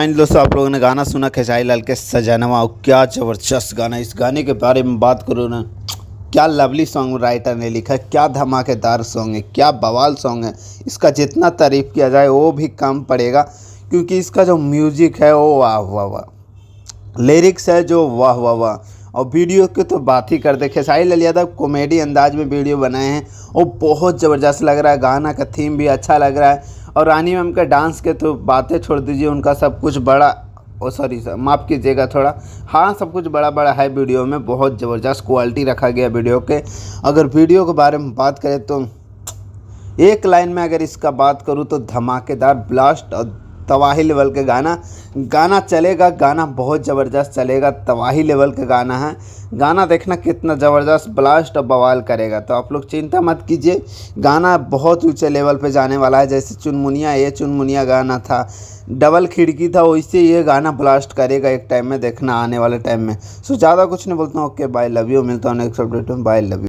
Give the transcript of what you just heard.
दोस्तों, आप लोगों ने गाना सुना खेसारी लाल के सजनवा। क्या ज़बरदस्त गाना। इस गाने के बारे में बात करूँ ना, क्या लवली सॉन्ग राइटर ने लिखा है, क्या धमाकेदार सॉन्ग है, क्या बवाल सॉन्ग है। इसका जितना तारीफ़ किया जाए वो भी कम पड़ेगा, क्योंकि इसका जो म्यूजिक है वो वाह वाह वाह, लिरिक्स है जो वाह वाह वाह, और वीडियो की तो बात ही कर दे। खेसारी लाल यादव कॉमेडी अंदाज में वीडियो बनाए हैं, वो बहुत ज़बरदस्त लग रहा है। गाना का थीम भी अच्छा लग रहा है, और रानी मैम का डांस के तो बातें छोड़ दीजिए, उनका सब कुछ बड़ा, ओ सॉरी सर माफ़ कीजिएगा थोड़ा, हाँ सब कुछ बड़ा बड़ा है वीडियो में। बहुत ज़बरदस्त क्वालिटी रखा गया वीडियो के। अगर वीडियो के बारे में बात करें तो एक लाइन में अगर इसका बात करूँ तो धमाकेदार, ब्लास्ट और तबाही लेवल के गाना चलेगा। गाना बहुत ज़बरदस्त चलेगा, तबाही लेवल का गाना है। गाना देखना कितना ज़बरदस्त ब्लास्ट और बवाल करेगा। तो आप लोग चिंता मत कीजिए, गाना बहुत ऊंचे लेवल पे जाने वाला है। जैसे चुनमुनिया, ये चुनमुनिया गाना था, डबल खिड़की था, वैसे ये गाना ब्लास्ट करेगा एक टाइम में, देखना आने वाले टाइम में। सो ज़्यादा कुछ नहीं बोलता हूँ। Okay bye, love you. मिलता हूँ नेक्स्ट अपडेट में। Bye, love you.